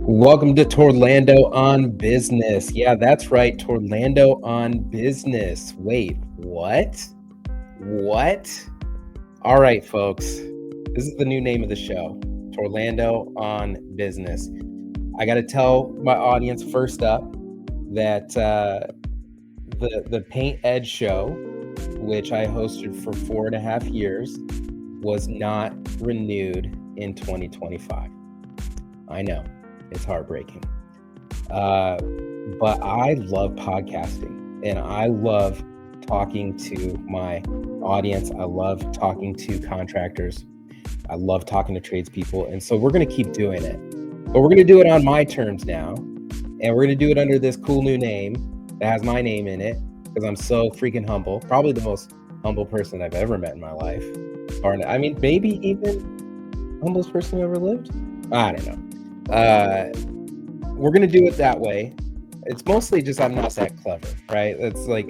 Welcome to Torlando On Business. Yeah, that's right. Torlando On Business. Wait, what? What? All right, folks. This is the new name of the show, Torlando On Business. I got to tell my audience first up that the Paint Edge show, which I hosted for 4.5 years, was not renewed in 2025. I know. It's heartbreaking. But I love podcasting and I love talking to my audience. I love talking to contractors. I love talking to tradespeople. And so we're going to keep doing it. But we're going to do it on my terms now. And we're going to do it under this cool new name that has my name in it because I'm so freaking humble. Probably the most humble person I've ever met in my life. Or, I mean, maybe even humblest person who ever lived. I don't know. We're going to do it that way. It's mostly just I'm not that clever, right? It's like,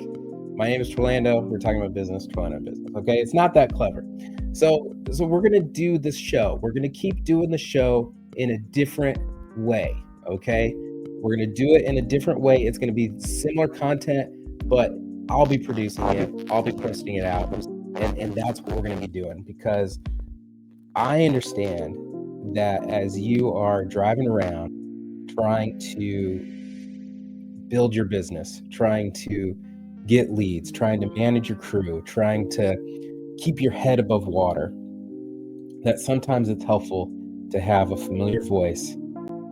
my name is Torlando. We're talking about business, Torlando Business. Okay. It's not that clever. So we're going to do this show. We're going to keep doing the show in a different way. Okay. We're going to do it in a different way. It's going to be similar content, but I'll be producing it. I'll be posting it out. And that's what we're going to be doing because I understand that as you are driving around trying to build your business, trying to get leads, trying to manage your crew, trying to keep your head above water, that sometimes it's helpful to have a familiar voice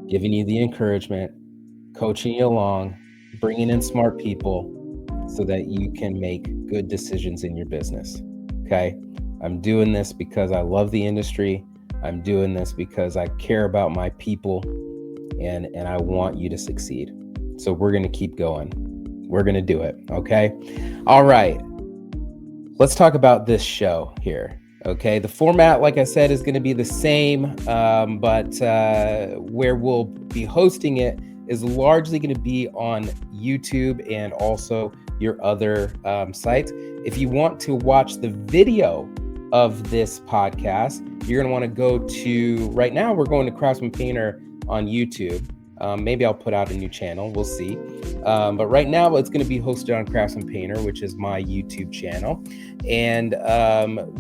giving you the encouragement, coaching you along, bringing in smart people so that you can make good decisions in your business. Okay? I'm doing this because I love the industry. I'm doing this because I care about my people and I want you to succeed. So we're going to keep going. We're going to do it. Okay. All right. Let's talk about this show here. Okay. The format, like I said, is going to be the same, but where we'll be hosting it is largely going to be on YouTube and also your other sites. If you want to watch the video of this podcast, you're going to want to go to, right now we're going to Craftsman Painter on YouTube. Maybe I'll put out a new channel. We'll see. But right now it's going to be hosted on Craftsman Painter, which is my YouTube channel. And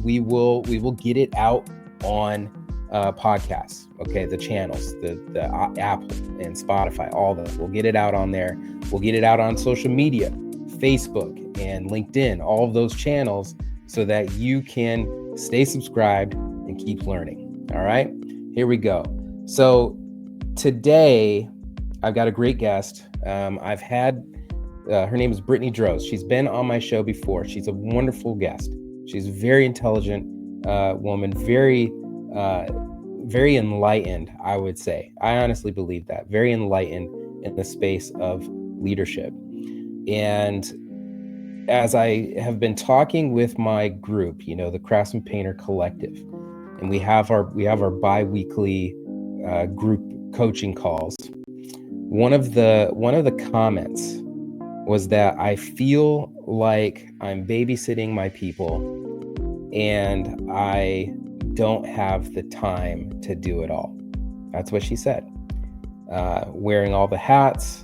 we will get it out on podcasts. Okay. The channels, the Apple and Spotify, all that. We'll get it out on there. We'll get it out on social media, Facebook and LinkedIn, all of those channels, so that you can stay subscribed and keep learning. All right, here we go. So today I've got a great guest. I've had, her name is Brittany Drozd. She's been on my show before. She's a wonderful guest. She's a very intelligent woman, very enlightened, I would say. I honestly believe that. Very enlightened in the space of leadership. And as I have been talking with my group, the Craftsman Painter Collective, and we have our bi-weekly group coaching calls. One of the comments was that I feel like I'm babysitting my people and I don't have the time to do it all. That's what she said. Wearing all the hats,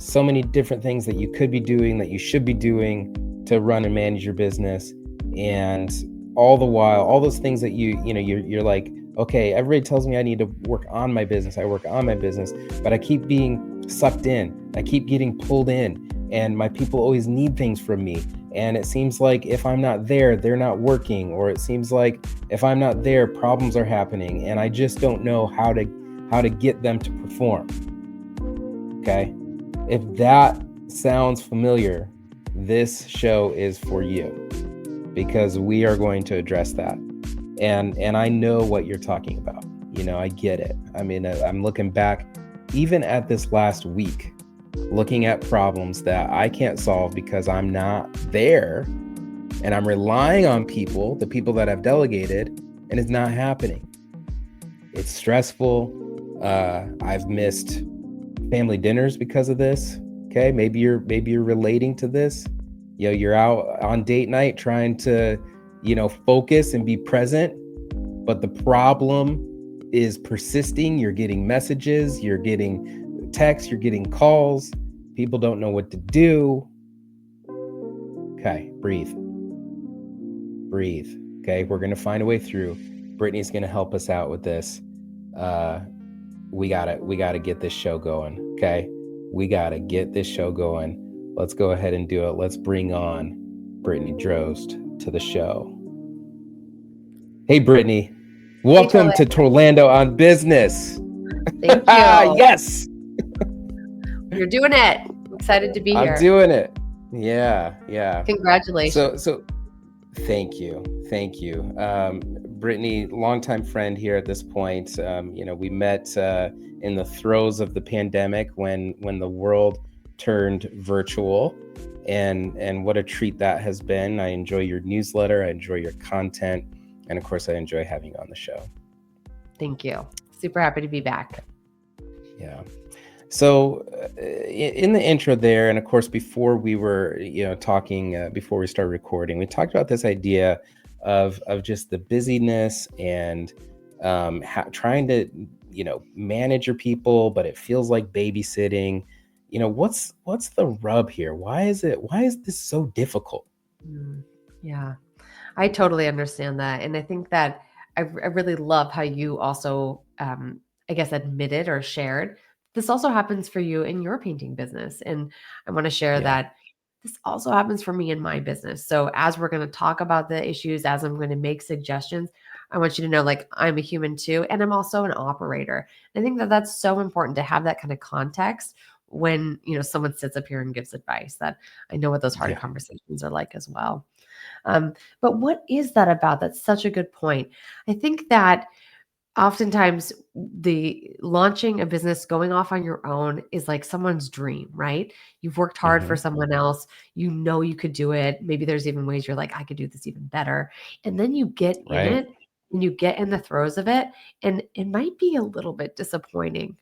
so many different things that you could be doing, that you should be doing to run and manage your business. And all the while, all those things that you're like, okay, everybody tells me I need to work on my business. I work on my business, but I keep being sucked in. I keep getting pulled in, and my people always need things from me. And it seems like if I'm not there, they're not working, or it seems like if I'm not there, problems are happening, and I just don't know how to get them to perform. Okay? If that sounds familiar, this show is for you, because we are going to address that. And I know what you're talking about. I get it. I mean, I'm looking back even at this last week, looking at problems that I can't solve because I'm not there, and I'm relying on people, the people that I've delegated, and it's not happening. It's stressful. I've missed family dinners because of this. Okay, maybe you're relating to this. You're out on date night trying to, focus and be present, but the problem is persisting. You're getting messages, you're getting texts, you're getting calls. People don't know what to do. Okay, breathe. Breathe. Okay, we're going to find a way through. Brittany's going to help us out with this. We gotta get this show going. Okay, we gotta get this show going. Let's go ahead and do it. Let's bring on Brittany Drozd to the show. Hey, Brittany. Welcome to Torlando On Business. Thank you. Yes. You're doing it. I'm excited to be here. I'm doing it. Yeah. Congratulations. So thank you. Brittany, longtime friend here at this point. We met in the throes of the pandemic when the world turned virtual, and what a treat that has been. I enjoy your newsletter. I enjoy your content. And of course, I enjoy having you on the show. Thank you. Super happy to be back. Yeah. So in the intro there, and of course, before we were, talking, before we started recording, we talked about this idea of just the busyness and trying to, manage your people, but it feels like babysitting. What's the rub here? Why is this so difficult? Yeah, I totally understand that. And I think that I really love how you also, I guess, admitted or shared this also happens for you in your painting business. And I want to share that this also happens for me in my business. So as we're going to talk about the issues, as I'm going to make suggestions, I want you to know, like, I'm a human too, and I'm also an operator. And I think that that's so important to have that kind of context when, someone sits up here and gives advice, that I know what those hard conversations are like as well. But what is that about? That's such a good point. I think that oftentimes the launching a business, going off on your own, is like someone's dream, right? You've worked hard for someone else. You could do it. Maybe there's even ways you're like, I could do this even better. And then you get in it and you get in the throes of it. And it might be a little bit disappointing.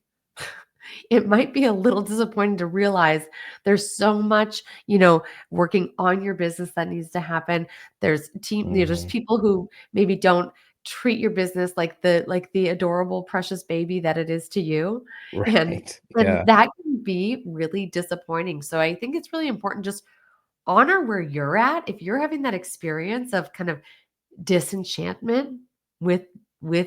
It might be a little disappointing to realize there's so much, working on your business that needs to happen. There's there's people who maybe don't treat your business like the adorable, precious baby that it is to you. And that can be really disappointing. So I think it's really important, just honor where you're at. If you're having that experience of kind of disenchantment with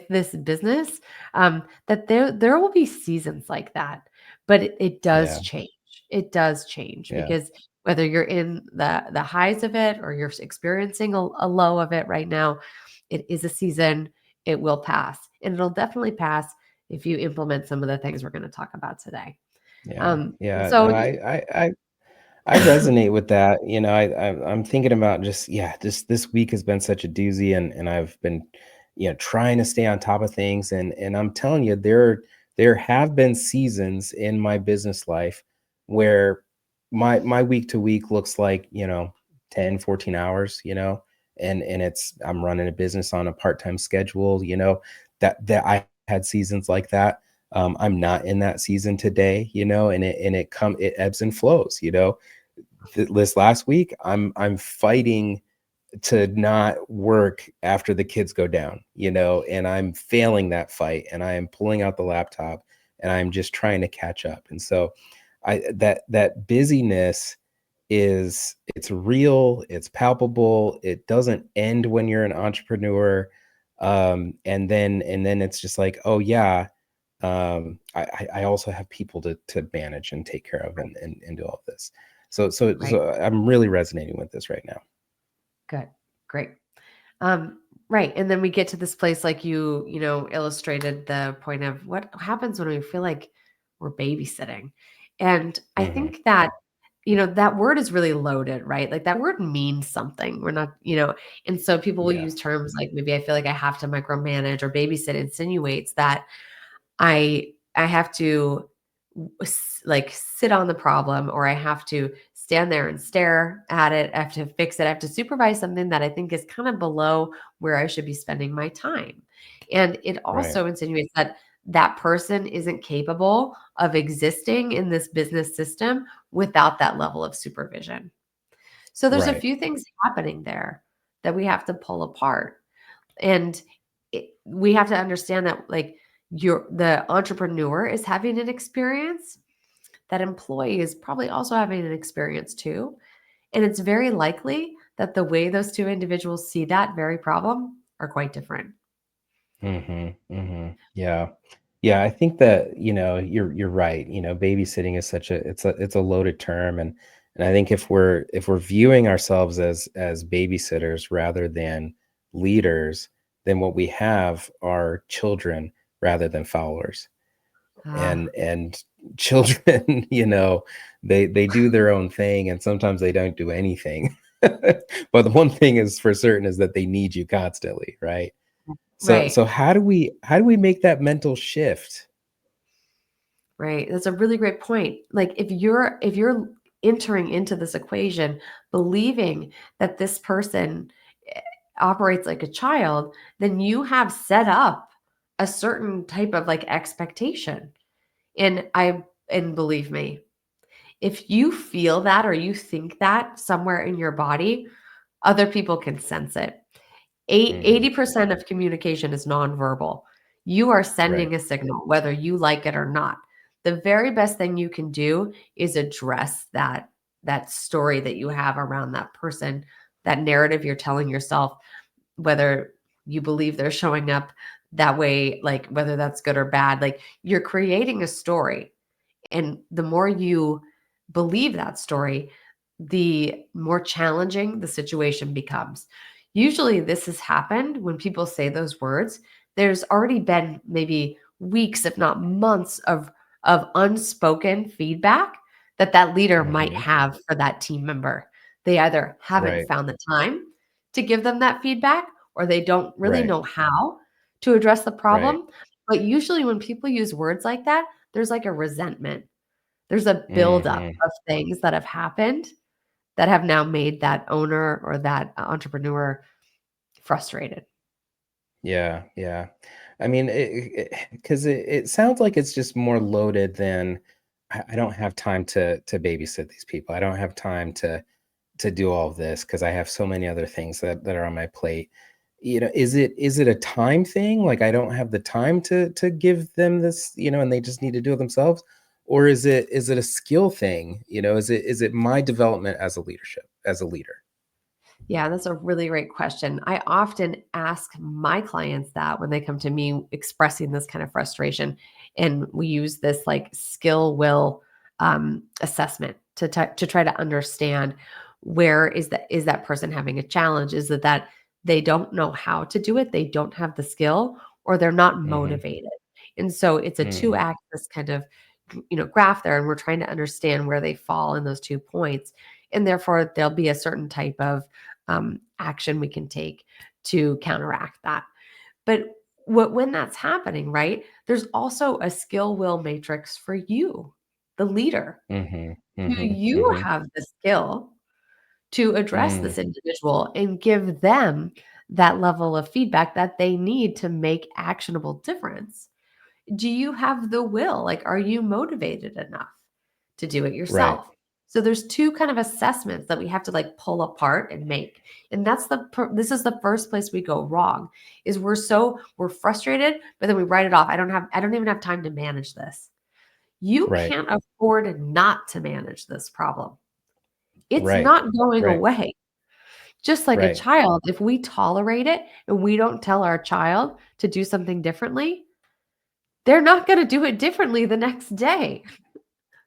this business, that there will be seasons like that, but it does change. It does change because whether you're in the highs of it or you're experiencing a low of it right now, it is a season. It will pass, and it'll definitely pass if you implement some of the things we're going to talk about today. So I resonate with that. I'm thinking about just this week has been such a doozy, and I've been, trying to stay on top of things. And I'm telling you, there have been seasons in my business life where my week to week looks like, 10, 14 hours, and I'm running a business on a part-time schedule, that I had seasons like that. I'm not in that season today, and it ebbs and flows, This last week, I'm fighting to not work after the kids go down, and I'm failing that fight, and I am pulling out the laptop, and I'm just trying to catch up. And so that busyness it's real, it's palpable. It doesn't end when you're an entrepreneur. And then it's just like, oh yeah, I also have people to manage and take care of and do all of this. So I'm really resonating with this right now. Good. Great. Right. And then we get to this place, like you illustrated the point of what happens when we feel like we're babysitting. And I think that, that word is really loaded, right? Like that word means something. We're not, and so people will use terms like, maybe I feel like I have to micromanage, or babysit insinuates that I have to like sit on the problem, or I have to stand there and stare at it. I have to fix it. I have to supervise something that I think is kind of below where I should be spending my time. And it also insinuates that that person isn't capable of existing in this business system without that level of supervision. So there's a few things happening there that we have to pull apart. And we have to understand that, like, the entrepreneur is having an experience, that employee is probably also having an experience too. And it's very likely that the way those two individuals see that very problem are quite different. Yeah. Yeah, I think that, you're right. Babysitting is such a it's a loaded term, and I think if we're viewing ourselves as babysitters rather than leaders, then what we have are children rather than followers. Ah, And children, they do their own thing, and sometimes they don't do anything. But the one thing is for certain is that they need you constantly, right? So right. how do we make that mental shift? Right. That's a really great point. Like if you're entering into this equation believing that this person eh, operates like a child, then you have set up a certain type of like expectation. And believe me, if you feel that or you think that somewhere in your body, other people can sense it. Mhm. 80% of communication is nonverbal. You are Right. sending a signal, whether you like it or not. The very best thing you can do is address that story that you have around that person, that narrative you're telling yourself, whether you believe they're showing up that way, like whether that's good or bad. Like you're creating a story. And the more you believe that story, the more challenging the situation becomes. Usually, this has happened when people say those words. There's already been maybe weeks, if not months, of unspoken feedback that that leader might Mhm. have for that team member. They either haven't Right. found the time to give them that feedback, or they don't really Right. know how to address the Right. problem. But usually, when people use words like that, there's like a resentment, there's a buildup Mhm. of things that have happened that have now made that owner or that entrepreneur frustrated. Yeah, yeah. I mean, because it sounds like it's just more loaded than I don't have time to babysit these people. I don't have time to do all of this because I have so many other things that are on my plate. Is it a time thing? Like I don't have the time to give them this, and they just need to do it themselves? Or is it a skill thing? Is it my development as a leader? Yeah, that's a really great question. I often ask my clients that when they come to me expressing this kind of frustration. And we use this like skill will assessment to try to understand where is that person having a challenge? Is it that they don't know how to do it, they don't have the skill, or they're not Mhm. motivated? And so it's a two Mhm. axis kind of graph there, and we're trying to understand where they fall in those 2 points. And therefore, there'll be a certain type of action we can take to counteract that. But when that's happening, right? There's also a skill will matrix for you, the leader. Mhm. Do Mhm. you Mhm. have the skill to address Mm. this individual and give them that level of feedback that they need to make actionable difference? Do you have the will? Like, are you motivated enough to do it Right. yourself? So there's two kind of assessments that we have to like pull apart and make. And that's this is the first place we go wrong, is we're frustrated, but then we write it off. I don't even have time to manage this. You Right. can't afford not to manage this problem. It's Right. not going Right. away. Just like a Right. child, if we tolerate it and we don't tell our child to do something differently, they're not going to do it differently the next day.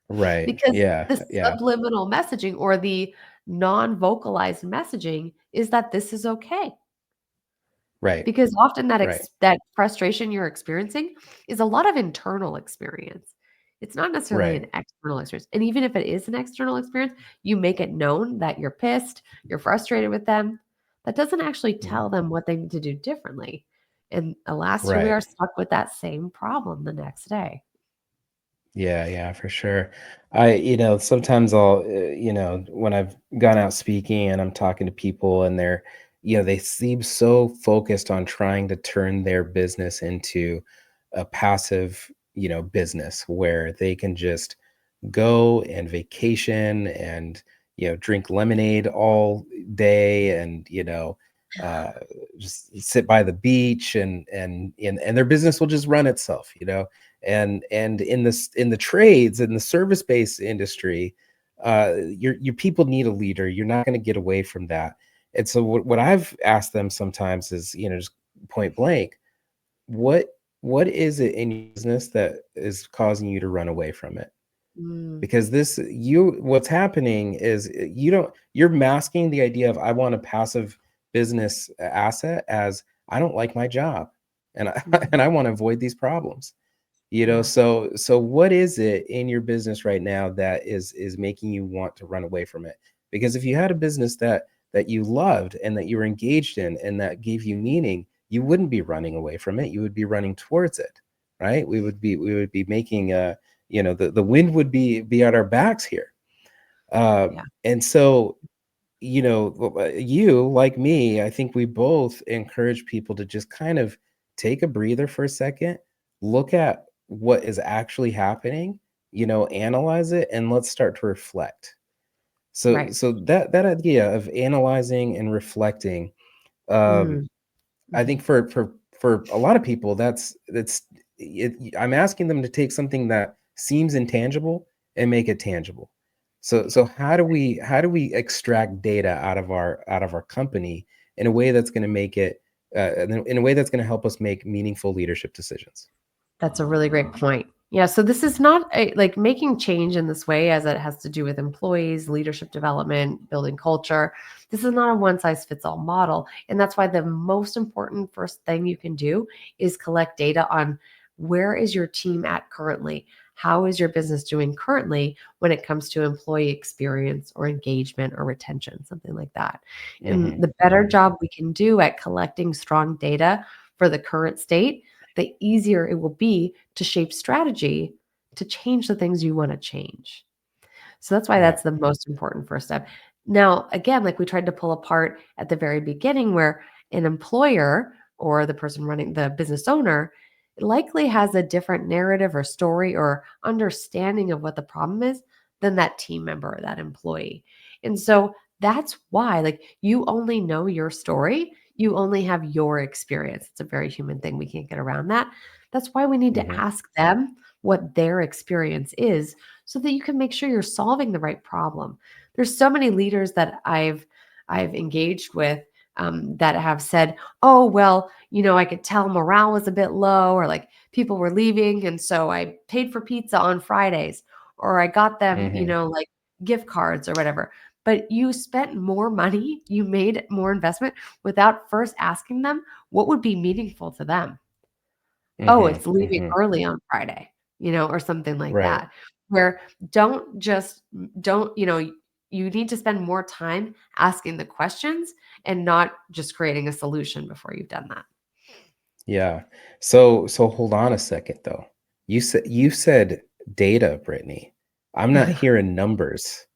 Right. Because Yeah. the Yeah. subliminal messaging or the non-vocalized messaging is that this is okay. Right. Because often Right. that frustration you're experiencing is a lot of internal experience. It's not necessarily Right. an external experience. And even if it is an external experience, you make it known that you're pissed, you're frustrated with them. That doesn't actually Mm. tell them what they need to do differently. And alas, here we Right. are stuck with that same problem the next day. Yeah, yeah, for sure. Sometimes when I've gone out speaking and I'm talking to people and they seem so focused on trying to turn their business into a passive, business where they can just go and vacation and, drink lemonade all day and, uh, just sit by the beach, and their business will just run itself, and in the trades, in the service based industry, your people need a leader. You're not going to get away from that. And so what I've asked them sometimes is, just point blank, what what is it in your business that is causing you to run away from it? Mm, Because what's happening is, you're masking the idea of, I want a passive business asset, as I don't like my job, and I mhm. and I want to avoid these problems. Yeah. So what is it in your business right now that is making you want to run away from it? Because if you had a business that you loved and that you were engaged in and that gave you meaning, you wouldn't be running away from it. You would be running towards it, right? We would be making the wind would be at our backs here. Yeah. And so, you, like me, I think we both encourage people to just kind of take a breather for a second, look at what is actually happening, analyze it, and let's start to reflect. So Right. so that idea of analyzing and reflecting, um, Mm, I mhm. think for a lot of people, I'm asking them to take something that seems intangible and make it tangible. So how do we extract data out of our company in a way that's going to make it, in a way that's going to help us make meaningful leadership decisions? That's a really great point. Yeah, so this is not like making change in this way as it has to do with employees, leadership development, building culture. This is not a one size fits all model. And that's why the most important first thing you can do is collect data on where is your team at currently? How is your business doing currently when it comes to employee experience or engagement or retention, something like that? And Hmm. the better job we can do at collecting strong data for the current state, the easier it will be to shape strategy to change the things you want to change. So that's why Yeah. that's the most important first step. Now, again, like we tried to pull apart at the very beginning, where an employer or the person running the business owner likely has a different narrative or story or understanding of what the problem is than that team member or that employee. And so that's why, like, you only know your story, you only have your experience. It's a very human thing. We can't get around that. That's why we need to Hmm. ask them what their experience is so that you can make sure you're solving the right problem. There's so many leaders that I've engaged with that have said, "Oh, well, I could tell morale was a bit low, or like people were leaving, and so I paid for pizza on Fridays, or I got them, Hmm. like gift cards or whatever." But you spent more money, you made more investment without first asking them what would be meaningful to them. Oh, Hmm. it's leaving Hmm. early on Friday, or something like Right. that, where don't just don't you need to spend more time asking the questions and not just creating a solution before you've done that. Yeah. So hold on a second though. You said data, Brittany. I'm not hearing numbers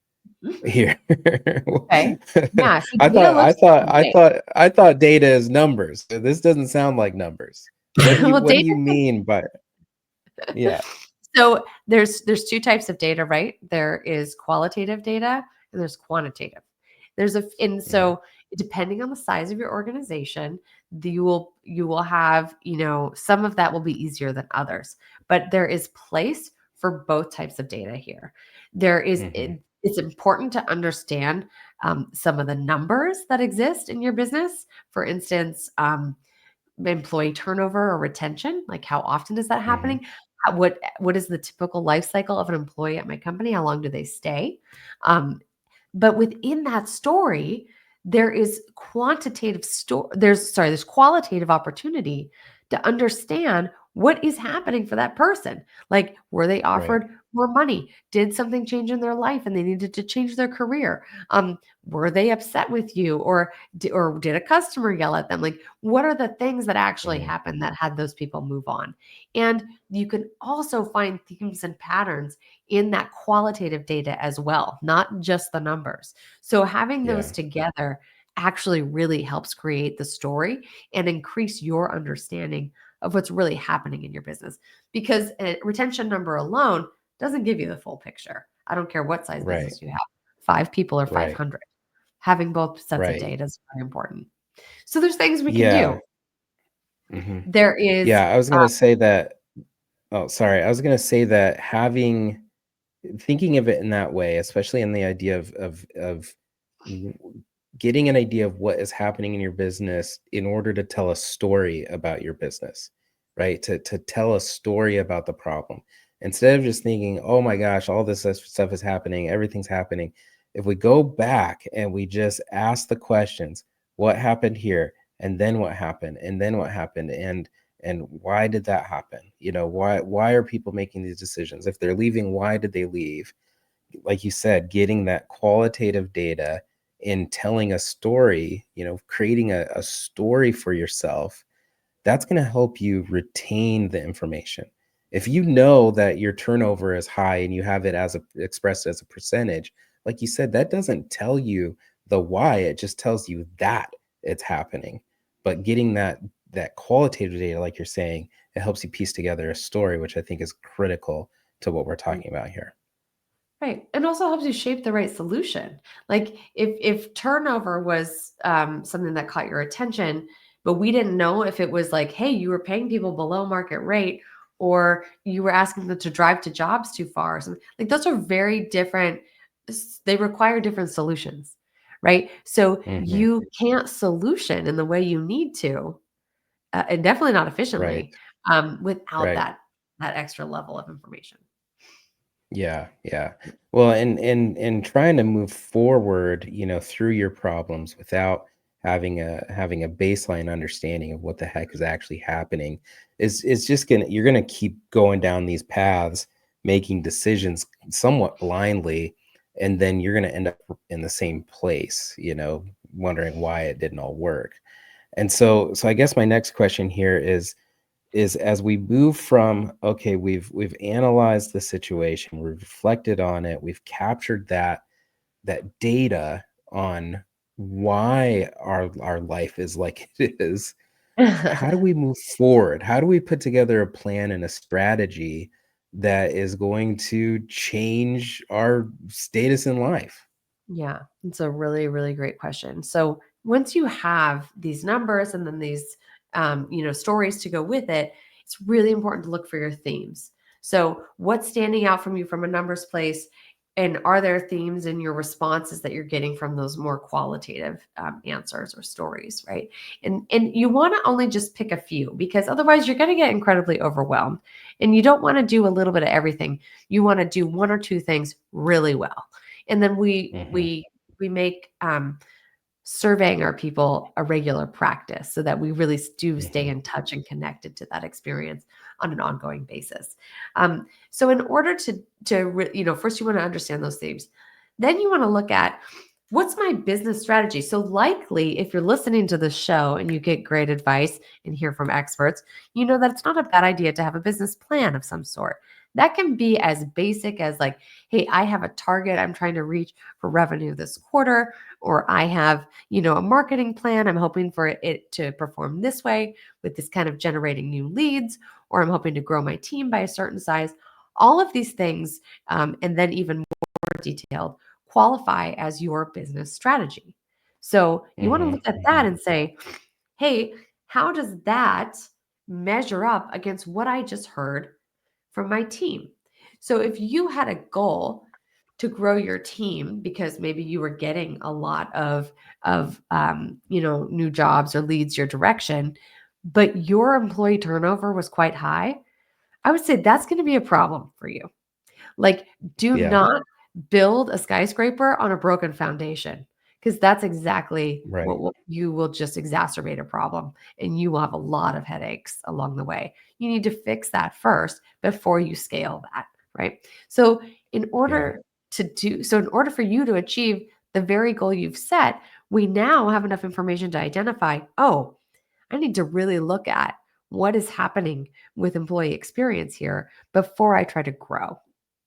here. Okay. Yeah, so I data thought I looks thought different I ways. thought I thought data is numbers. This doesn't sound like numbers. What do you Well, what do data you mean by, yeah. so there's 2 types of data, right? There is qualitative data and there's quantitative. And Mhm. so depending on the size of your organization, you will have, some of that will be easier than others. But there is place for both types of data here. Mhm. It's important to understand some of the numbers that exist in your business. For instance, employee turnover or retention, like how often is that Mhm. happening? What is the typical life cycle of an employee at my company? How long do they stay? But within that story, there is there's qualitative opportunity to understand what is happening for that person. Like, were they Right. offered more money? Did something change in their life and they needed to change their career? Were they upset with you, or did a customer yell at them? Like, what are the things that actually Mhm. happened that had those people move on? And you can also find themes and patterns in that qualitative data as well, not just the numbers. So having those Yeah. together actually really helps create the story and increase your understanding of what's really happening in your business. Because a retention number alone doesn't give you the full picture. I don't care what size Right. business you have, 5 people or Right. 500. Having both sets of Right. data is very important. So there's things we can do. Yeah. Hmm. There is, Yeah, I was gonna say that. Oh, sorry. I was gonna say that thinking of it in that way, especially in the idea of w- getting an idea of what is happening in your business in order to tell a story about your business, right? To tell a story about the problem instead of just thinking, oh my gosh, all this stuff is happening, everything's happening. If we go back and we just ask the questions, what happened here, and then what happened, and then what happened, and why did that happen, why are people making these decisions? If they're leaving, why did they leave? Like you said, getting that qualitative data in telling a story, creating a story for yourself, that's going to help you retain the information. If you know that your turnover is high and you have it expressed as a percentage, like you said, that doesn't tell you the why, it just tells you that it's happening. But getting that qualitative data, like you're saying, it helps you piece together a story, which I think is critical to what we're talking about here. right. And also helps you shape the right solution. Like if turnover was something that caught your attention, but we didn't know if it was like, hey, you were paying people below market rate, or you were asking them to drive to jobs too far. Or something. Like those are very different. They require different solutions, right? So Hmm. you can't solution in the way you need to, and definitely not Right. efficiently, without Right. that extra level of information. Yeah, yeah. Well, and trying to move forward, through your problems without having a baseline understanding of what the heck is actually happening is just you're gonna keep going down these paths, making decisions somewhat blindly, and then you're gonna end up in the same place, wondering why it didn't all work. And so I guess my next question here is as we move from, okay, we've analyzed the situation, we've reflected on it, we've captured that data on why our life is like it is. How do we move forward? How do we put together a plan and a strategy that is going to change our status in life? Yeah, it's a really, really great question. So once you have these numbers and then these, stories to go with it, it's really important to look for your themes. So what's standing out from you from a numbers place, and are there themes in your responses that you're getting from those more qualitative answers or stories, right? And you want to only just pick a few, because otherwise you're going to get incredibly overwhelmed, and you don't want to do a little bit of everything. You want to do one or two things really well, and then we Hmm. we we make surveying our people a regular practice, so that we really do stay Hmm. in touch and connected to that experience on an ongoing basis. So in order first you want to understand those themes, then you want to look at, what's my business strategy? So likely, if you're listening to the show and you get great advice and hear from experts, you know that it's not a bad idea to have a business plan of some sort. That can be as basic as like, hey, I have a target I'm trying to reach for revenue this quarter, or I have, a marketing plan. I'm hoping for it to perform this way with this kind of generating new leads, or I'm hoping to grow my team by a certain size. All of these things, and then even more detailed, qualify as your business strategy. So you want to Hmm. look at that Hmm. and say, hey, how does that measure up against what I just heard from my team? So if you had a goal to grow your team because maybe you were getting a lot of new jobs or leads your direction, but your employee turnover was quite high, I would say that's going to be a problem for you. Like, do Yeah. not build a skyscraper on a broken foundation, because that's exactly Right. what you will just exacerbate a problem, and you will have a lot of headaches along the way. You need to fix that first before you scale that, right? So, Yeah. in order for you to achieve the very goal you've set, we now have enough information to identify, oh, I need to really look at what is happening with employee experience here before I try to grow,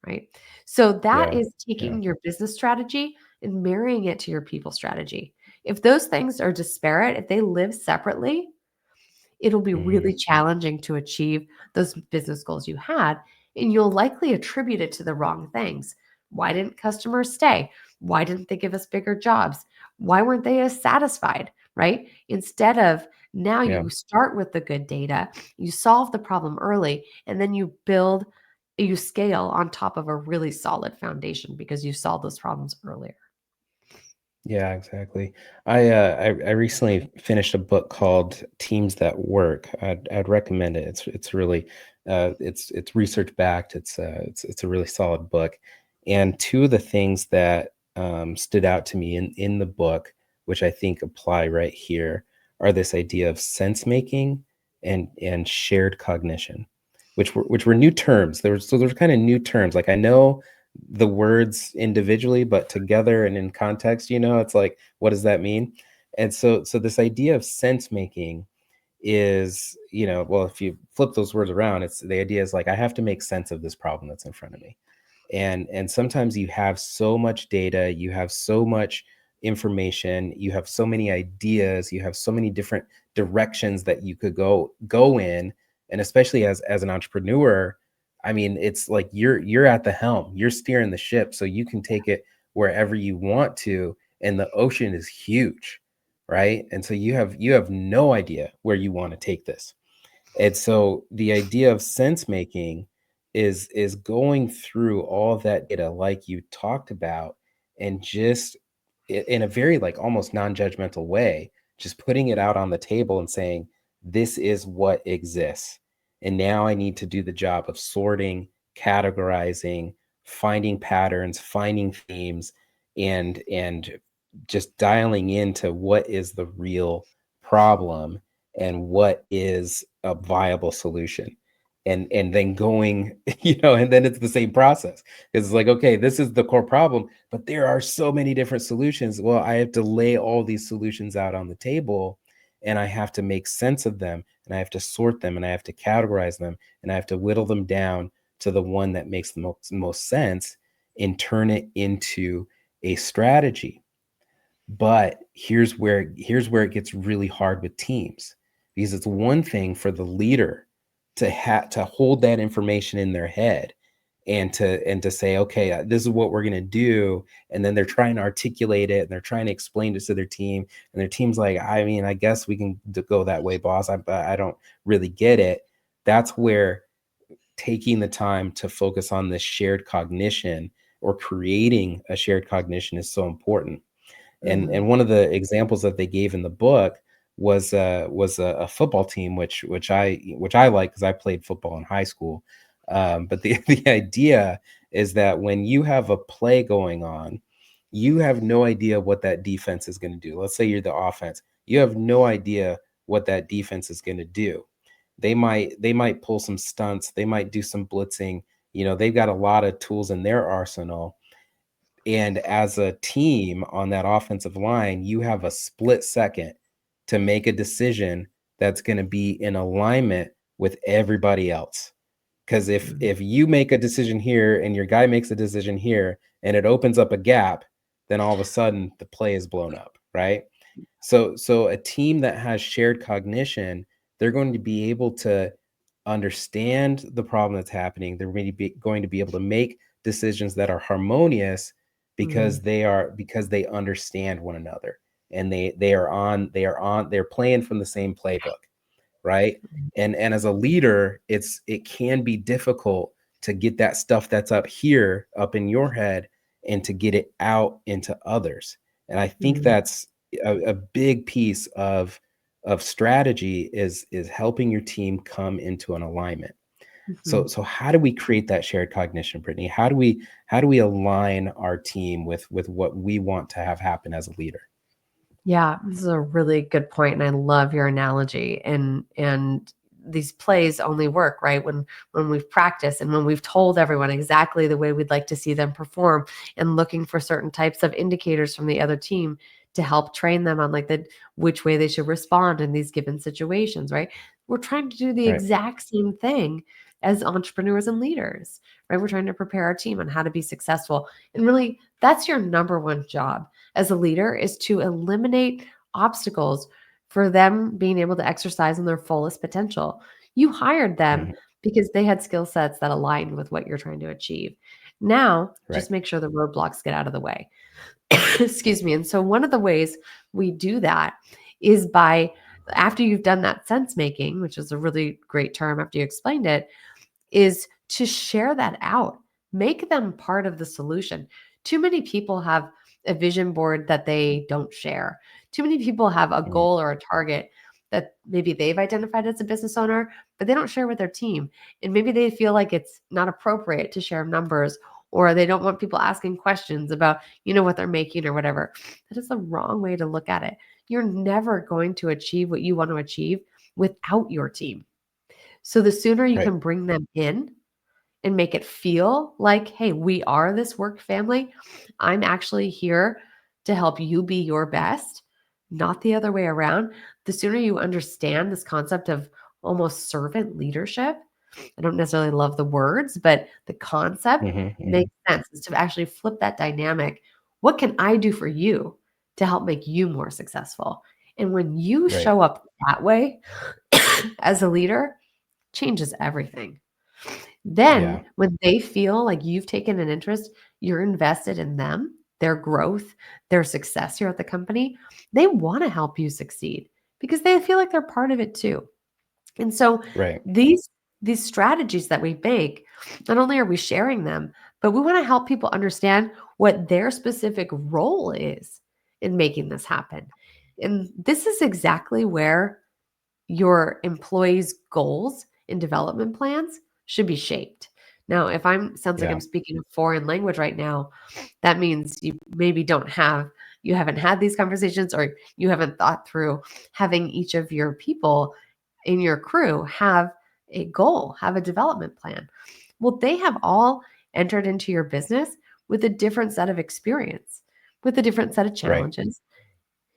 right? So that Yeah. is Yeah. taking your business strategy and marrying it to your people strategy. If those things are disparate, if they live separately, it'll be Hmm. really challenging to achieve those business goals you had, and you'll likely attribute it to the wrong things. Why didn't customers stay? Why didn't they give us bigger jobs? Why weren't they as satisfied? right? Instead of now Yeah. you start with the good data, you solve the problem early, and then you scale on top of a really solid foundation because you solved those problems earlier. Yeah, exactly. I recently finished a book called Teams That Work. I'd recommend it. It's really it's research backed. It's a really solid book. And two of the things that stood out to me in the book, which I think apply right here, are this idea of sense making and shared cognition, which were new terms. There's kind of new terms. Like I know the words individually, but together and in context, it's like, what does that mean? And so this idea of sense making is, well, if you flip those words around, it's the idea is like, I have to make sense of this problem that's in front of me. And sometimes you have so much data, you have so much information, you have so many ideas, you have so many different directions that you could go in. And especially as an entrepreneur, I mean, it's like you're at the helm, you're steering the ship, so you can take it wherever you want to, and the ocean is huge, right? And so you have no idea where you want to take this. And so the idea of sense making is going through all of that data like you talked about, and just in a very like almost non-judgmental way, just putting it out on the table and saying, this is what exists. And now I need to do the job of sorting, categorizing, finding patterns, finding themes, and just dialing into what is the real problem and what is a viable solution, and then going and then it's the same process. It's like, okay, this is the core problem, but there are so many different solutions. Well, I have to lay all these solutions out on the table, and I have to make sense of them, and I have to sort them, and I have to categorize them, and I have to whittle them down to the one that makes the most sense, and turn it into a strategy. But here's where it gets really hard with teams, because it's one thing for the leader to hold that information in their head, and to say, okay, this is what we're going to do, and then they're trying to articulate it, and they're trying to explain it to their team, and their team's like, I mean, I guess we can go that way, boss. I don't really get it. That's where taking the time to focus on this shared cognition, or creating a shared cognition, is so important. And Mhm. one of the examples that they gave in the book was a football team, which I like because I played football in high school. But the the idea is that when you have a play going on, you have no idea what that defense is going to do. Let's say you're the offense, you have no idea what that defense is going to do. They might pull some stunts, they might do some blitzing. They've got a lot of tools in their arsenal, and as a team on that offensive line, you have a split second to make a decision that's going to be in alignment with everybody else. Because if Mhm. if you make a decision here and your guy makes a decision here, and it opens up a gap, then all of a sudden the play is blown up, right? So a team that has shared cognition, they're going to be able to understand the problem that's happening. They're going to be able to make decisions that are harmonious, because Mhm. they understand one another, and they're playing from the same playbook, right? And as a leader, it can be difficult to get that stuff that's up here up in your head, and to get it out into others. And I think Mhm. that's a big piece of strategy, is helping your team come into an alignment. So Mhm. so how do we create that shared cognition, Brittany? How do we align our team with what we want to have happen as a leader? Yeah, this is a really good point, and I love your analogy. And these plays only work, right, when we've practiced and when we've told everyone exactly the way we'd like to see them perform, and looking for certain types of indicators from the other team to help train them on like the which way they should respond in these given situations, right? We're trying to do the Right. exact same thing as entrepreneurs and leaders, right? We're trying to prepare our team on how to be successful. And really, that's your number one job as a leader, is to eliminate obstacles for them being able to exercise in their fullest potential. You hired them Mhm. because they had skill sets that aligned with what you're trying to achieve. Now, Right. just make sure the roadblocks get out of the way. Excuse me. And so, one of the ways we do that is by after you've done that sense making, which is a really great term after you explained it, is to share that out. Make them part of the solution. Too many people have a vision board that they don't share. Too many people have a Mhm. goal or a target that maybe they've identified as a business owner, but they don't share with their team. And maybe they feel like it's not appropriate to share numbers, or they don't want people asking questions about, what they're making or whatever. That is the wrong way to look at it. You're never going to achieve what you want to achieve without your team. So the sooner you Right. can bring them in and make it feel like, hey, we are this work family. I'm actually here to help you be your best, not the other way around. The sooner you understand this concept of almost servant leadership, I don't necessarily love the words, but the concept Mhm, mhm. makes sense, is to actually flip that dynamic. What can I do for you to help make you more successful? And when you Right. show up that way as a leader, changes everything. Yeah. Then, when they feel like you've taken an interest, you're invested in them, their growth, their success here at the company, they want to help you succeed because they feel like they're part of it too. And so Right. these strategies that we make, not only are we sharing them, but we want to help people understand what their specific role is in making this happen. And this is exactly where your employees' goals and development plans should be shaped. Now, if I'm sounds like Yeah. I'm speaking a foreign language right now, that means you maybe you haven't had these conversations, or you haven't thought through having each of your people in your crew have a goal, have a development plan. Well, they have all entered into your business with a different set of experience, with a different set of Right. challenges,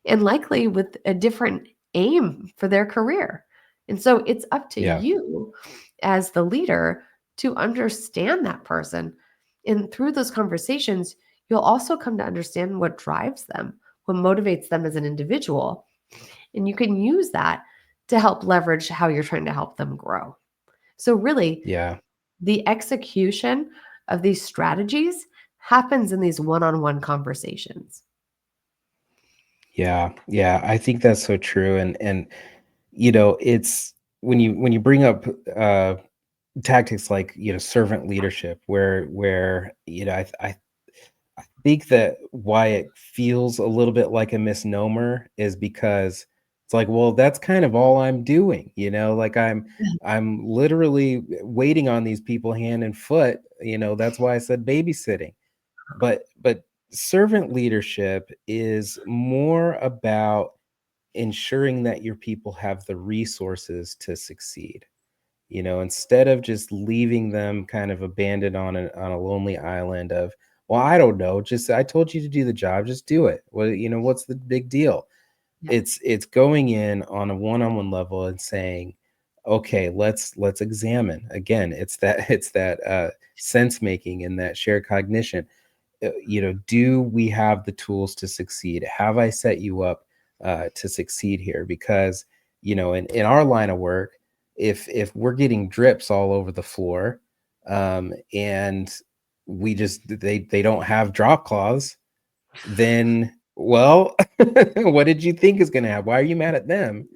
and likely with a different aim for their career. And so it's up to Yeah. you as the leader to understand that person. And through those conversations, you'll also come to understand what drives them, what motivates them as an individual. And you can use that to help leverage how you're trying to help them grow. So, really, Yeah. the execution of these strategies happens in these one on one conversations. Yeah. Yeah. I think that's so true. And it's when you bring up tactics like, servant leadership, where I think that why it feels a little bit like a misnomer is because it's like, well, that's kind of all I'm doing, like I'm literally waiting on these people hand and foot, that's why I said babysitting. But servant leadership is more about ensuring that your people have the resources to succeed. Instead of just leaving them kind of abandoned on a lonely island of, well, I don't know, just I told you to do the job, just do it. Well, what's the big deal? Yeah. It's going in on a one-on-one level and saying, okay, let's examine. Again, it's that sense making and that shared cognition. Do we have the tools to succeed? Have I set you up to succeed here? Because in our line of work, if we're getting drips all over the floor, and they don't have drop cloths, then, well, what did you think is going to happen? Why are you mad at them?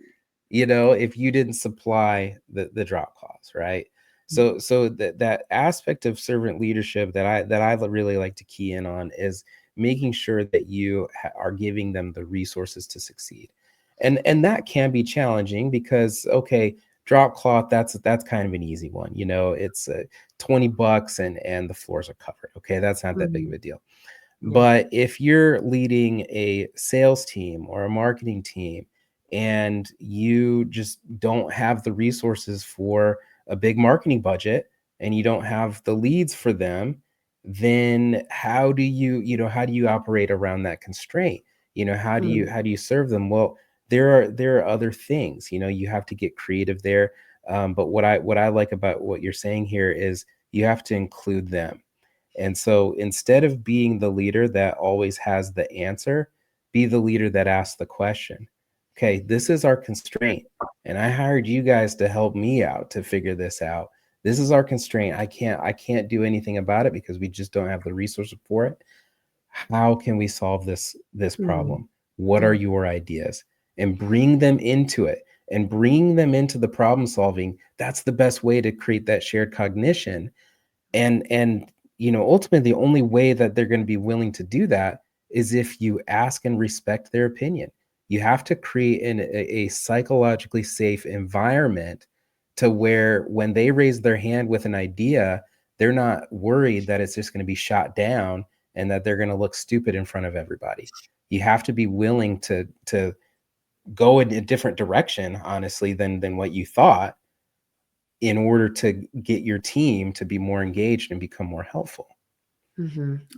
If you didn't supply the drop cloths, right? So that aspect of servant leadership that I really like to key in on is making sure that you are giving them the resources to succeed. And that can be challenging because, okay, drop cloth, that's kind of an easy one. It's $20 and the floors are covered. Okay, that's not that big of Mhm. a deal. Yeah. But if you're leading a sales team or a marketing team and you just don't have the resources for a big marketing budget and you don't have the leads for them, then how do you operate around that constraint? How do you Mm. how do you serve them? Well, there are other things, you have to get creative there. But what I like about what you're saying here is you have to include them. And so instead of being the leader that always has the answer, be the leader that asks the question. Okay, this is our constraint. And I hired you guys to help me out to figure this out. This is our constraint. I can't do anything about it because we just don't have the resources for it. How can we solve this Mm. problem? What are Yeah. your ideas? and bring them into it and bring them into the problem solving, that's the best way to create that shared cognition. And ultimately the only way that they're going to be willing to do that is if you ask and respect their opinion. You have to create a psychologically safe environment to where when they raise their hand with an idea, they're not worried that it's just going to be shot down and that they're going to look stupid in front of everybody. You have to be willing to go in a different direction, honestly, than what you thought, in order to get your team to be more engaged and become more helpful.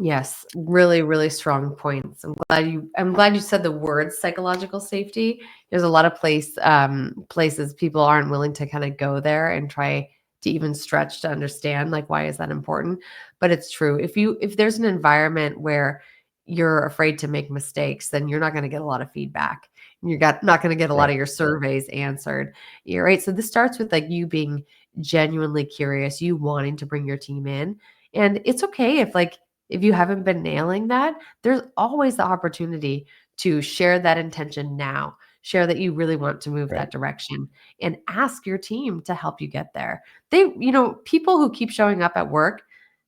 Yes, really, really strong points. I'm glad you said the word psychological safety. There's a lot of places people aren't willing to kind of go there and try to even stretch to understand, like, why is that important? But it's true. If there's an environment where you're afraid to make mistakes, then you're not going to get a lot of feedback. Not going to get a lot Right. of your surveys answered. You're right. So this starts with like you being genuinely curious, you wanting to bring your team in. And it's okay if you haven't been nailing that, there's always the opportunity to share that intention now. Share that you really want to move Right. that direction and ask your team to help you get there. People who keep showing up at work,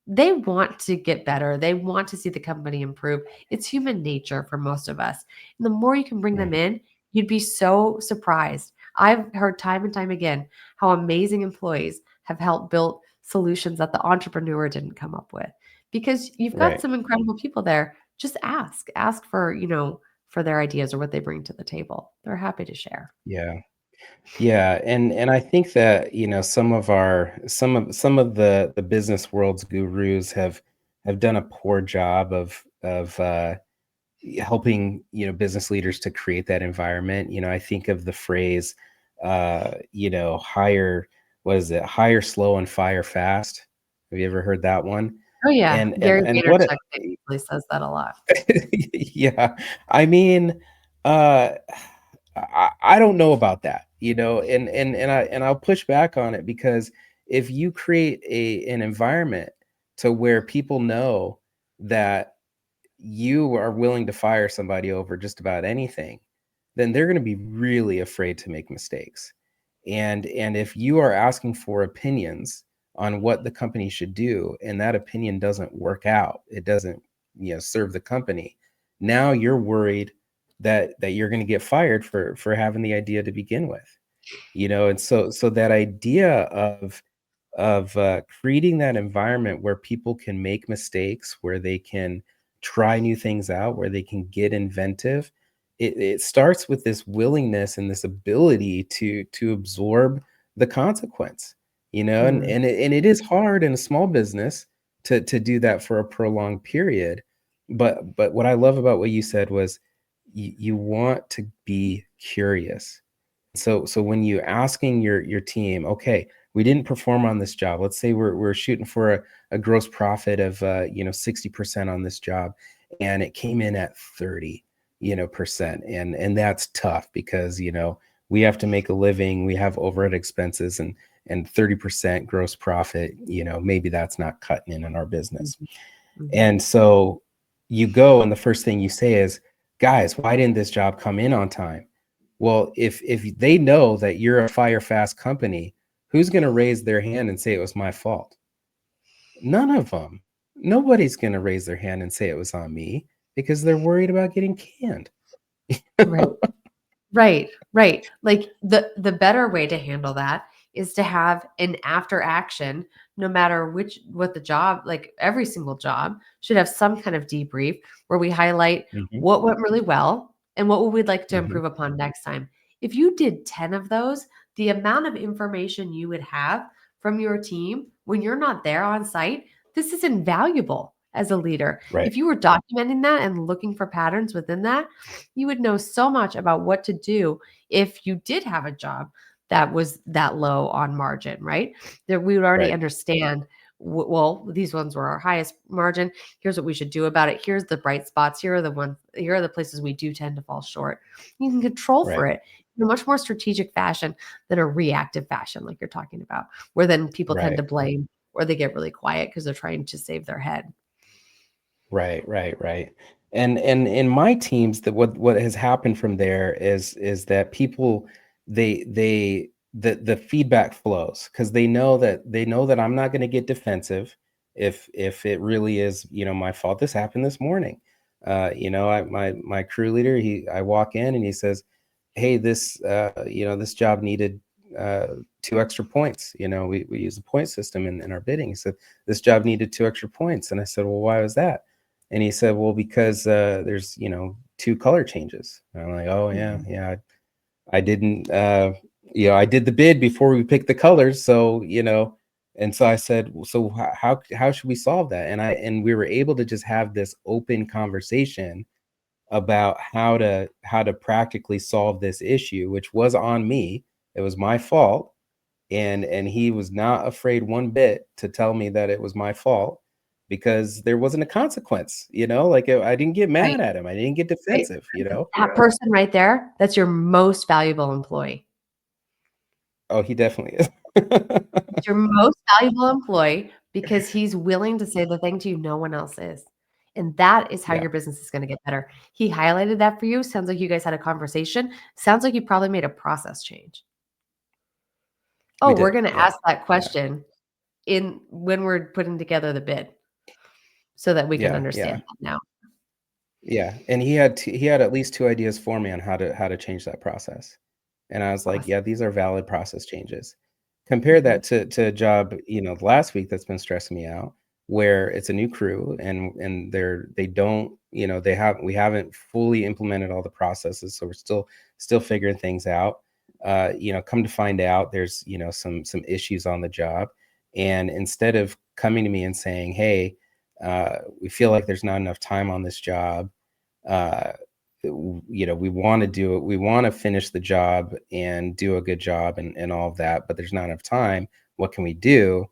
they want to get better. They want to see the company improve. It's human nature for most of us. And the more you can bring them Mm. in, you'd be so surprised. I've heard time and time again how amazing employees have helped build solutions that the entrepreneur didn't come up with, because you've got Right. some incredible people there. Just ask for their ideas or what they bring to the table. They're happy to share. Yeah. Yeah, and I think that, some of the business world's gurus have done a poor job of helping, business leaders to create that environment. I think of the phrase, hire, what is it? Hire slow and fire fast. Have you ever heard that one? Oh yeah, And what Vaynerchuk it basically says that a lot. Yeah, I mean, uh, I don't know about that, and I'll push back on it, because if you create an environment to where people know that you are willing to fire somebody over just about anything, then they're going to be really afraid to make mistakes. And if you are asking for opinions on what the company should do, and that opinion doesn't work out, it doesn't, serve the company, now you're worried that you're going to get fired for having the idea to begin with. And so that idea of creating that environment where people can make mistakes, where they can try new things out, where they can get inventive. It starts with this willingness and this ability to absorb the consequence, Mm, and it is hard in a small business to do that for a prolonged period. But what I love about what you said was you want to be curious. So when you asking your team, okay, we didn't perform on this job. Let's say we're shooting for a gross profit of 60% on this job, and it came in at 30 percent, and that's tough because we have to make a living, we have overhead expenses, and 30% gross profit, maybe that's not cutting in our business. mhm, mhm. And so you go, and the first thing you say is, guys, why didn't this job come in on time? Well, if they know that you're a fire fast company, who's going to raise their hand and say it was my fault? None of them. Nobody's going to raise their hand and say it was on me, because they're worried about getting canned. Right. Right, right. Like the better way to handle that is to have an after action, no matter what the job, like every single job should have some kind of debrief where we highlight Mhm, what went really well and what would we like to mhm. improve upon next time. If you did 10 of those, the amount of information you would have from your team when you're not there on site, this is invaluable as a leader. Right, If you were documenting that and looking for patterns within that, you would know so much about what to do if you did have a job that was that low on margin, right? That we would already right, understand. Well, these ones were our highest margin. Here's what we should do about it. Here's the bright spots. Here are the places we do tend to fall short. You can control for right, it in a much more strategic fashion than a reactive fashion, like you're talking about, where then people tend right, to blame or they get really quiet because they're trying to save their head. right, right, right. And in my teams, that what has happened from there is that people, they the feedback flows, because they know that I'm not going to get defensive if it really is, my fault. This happened this morning. My crew leader, I walk in and he says, hey, this job needed uh, 2 extra points. We use a point system in our bidding. He said, this job needed 2 extra points. And I said, well, why was that? And he said, well, because there's, 2 color changes. And I'm like, oh, yeah, Mhm. yeah. I didn't, I did the bid before we picked the colors. So, and so I said, so how should we solve that? And we were able to just have this open conversation about how to practically solve this issue, which was on me. It was my fault. And he was not afraid one bit to tell me that it was my fault, because there wasn't a consequence. Like, I didn't get Right, mad at him. I didn't get right. defensive. That person right there, that's your most valuable employee. Oh, he definitely is. It's your most valuable employee because he's willing to say the thing to you no one else is. And that is how Yeah, your business is gonna get better. He highlighted that for you. Sounds like you guys had a conversation. Sounds like you probably made a process change. Oh, we we're did. gonna Yeah, ask that yeah, question in when we're putting together the bid so that we can yeah, understand yeah. that now. Yeah, and he had at least 2 ideas for me on how to change that process. And I was like, Awesome. "Yeah, these are valid process changes." Compare Mhm. that to a job, last week, that's been stressing me out, where it's a new crew, and they don't, we haven't fully implemented all the processes, so we're still figuring things out. Come to find out, there's, some issues on the job, and instead of coming to me and saying, "Hey, we feel like there's not enough time on this job. Uh, we want to do it. We want to finish the job and do a good job, and all of that, but there's not enough time. What can we do?"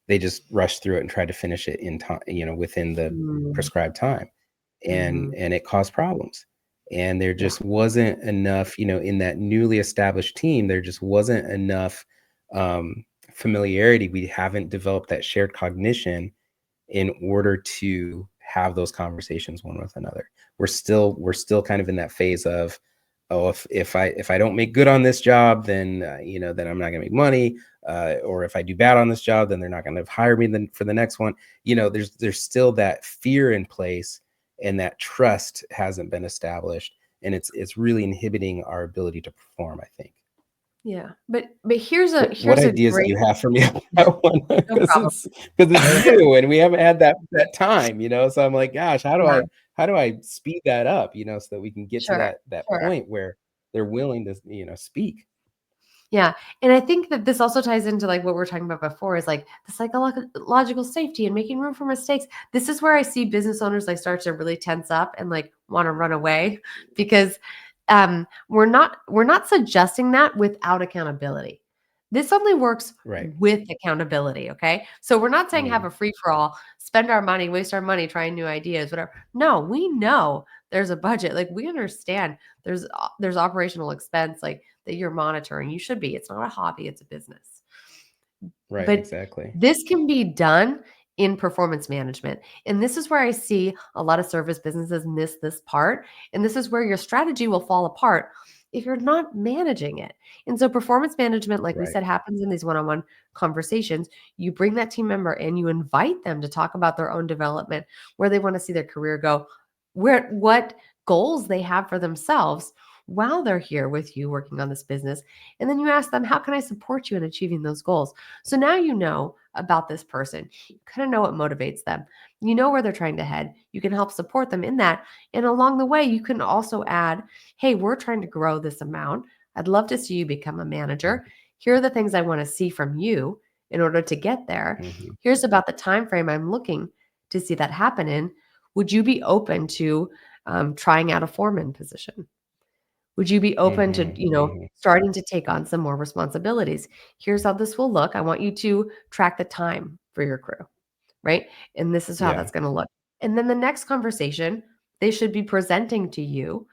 They just rush through it and try to finish it in time, within the Mm, prescribed time, and mhm. and it caused problems. And there Yeah, just wasn't enough, in that newly established team. There just wasn't enough familiarity. We haven't developed that shared cognition in order to have those conversations one with another. We're still kind of in that phase of, oh, if I don't make good on this job, then then I'm not gonna make money, or if I do bad on this job, then they're not gonna hire me then for the next one. There's still that fear in place, and that trust hasn't been established, and it's really inhibiting our ability to perform, I think. yeah. But here's a What here's a ideas do great you have for me on that one? no Because problem. it's new, and we haven't had that time, So I'm like, gosh, how do Yeah, I speed that up, so that we can get to sure, that sure. point where they're willing to, speak. Yeah, and I think that this also ties into, like, what we were talking about before is, like, the psychological safety and making room for mistakes. This is where I see business owners, like, start to really tense up and, like, wanna run away because, we're not suggesting that without accountability. This only works Right. with accountability, okay? So we're not saying have Mhm. a free for all, spend our money, waste our money trying new ideas, whatever. No, we know there's a budget, like, we understand there's operational expense, like, that you're monitoring. You should be. It's not a hobby, it's a business. Right, But exactly. this can be done in performance management. And this is where I see a lot of service businesses miss this part. And this is where your strategy will fall apart if you're not managing it. And so, performance management, like we Right. said, happens in these one on one conversations. You bring that team member and you invite them to talk about their own development, where they want to see their career go, what goals they have for themselves while they're here with you working on this business. And then you ask them, how can I support you in achieving those goals? So now you know about this person. You kind of know what motivates them. You know where they're trying to head. You can help support them in that. And along the way, you can also add, hey, we're trying to grow this amount. I'd love to see you become a manager. Mhm. Here are the things I want to see from you in order to get there. Mhm. Here's about the time frame I'm looking to see that happen in. Would you be open to trying out a foreman position? Would you be open to, Mhm. Mhm. starting to take on some more responsibilities? Here's how this will look. I want you to track the time for your crew, right? And this is how Yeah. that's going to look. And then the next conversation, they should be presenting to you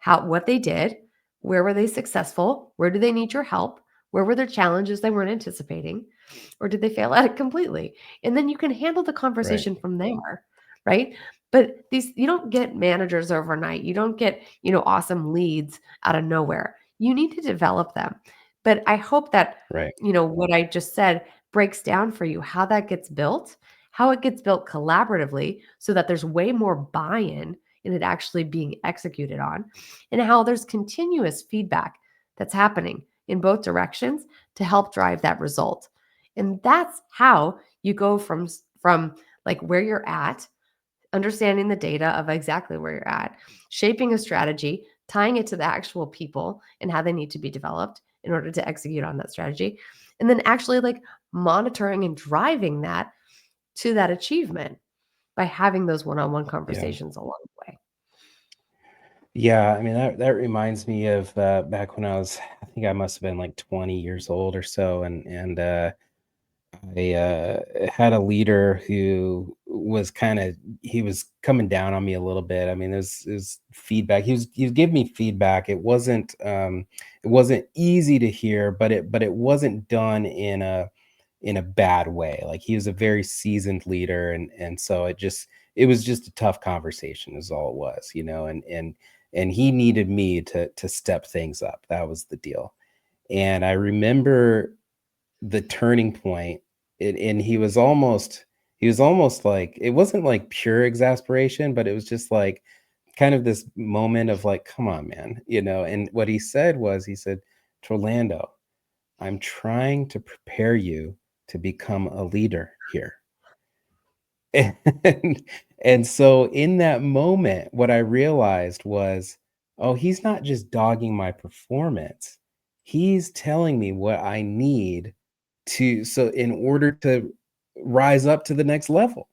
what they did, where were they successful, where do they need your help, where were there challenges they weren't anticipating, or did they fail at it completely? And then you can handle the Right. conversation from there, right? But you don't get managers overnight. You don't get, awesome leads out of nowhere. You need to develop them. But I hope that, Right. what I just said breaks down for you how that gets built, how it gets built collaboratively so that there's way more buy-in in it actually being executed on, and how there's continuous feedback that's happening in both directions to help drive that result. And that's how you go from like where you're at, understanding the data of exactly where you're at, shaping a strategy, tying it to the actual people and how they need to be developed in order to execute on that strategy, and then actually like monitoring and driving that to that achievement by having those one-on-one Yeah. conversations along the way. Yeah, I mean, that reminds me of, back when I think I must have been like 20 years old or so, and I, had a leader who was he was coming down on me a little bit. I mean, there's feedback. He was giving me feedback. It wasn't easy to hear, but it wasn't done in a bad way. Like, he was a very seasoned leader, and so it was just a tough conversation is all it was, and he needed me to step things up. That was the deal. And I remember the turning point, and he was almost like, it wasn't like pure exasperation, but it was just like kind of this moment of like, come on, man, and what he said was, he said, "Torlando, I'm trying to prepare you to become a leader here." And and so in that moment, what I realized was, oh, he's not just dogging my performance. He's telling me what I need so in order to rise up to the next level.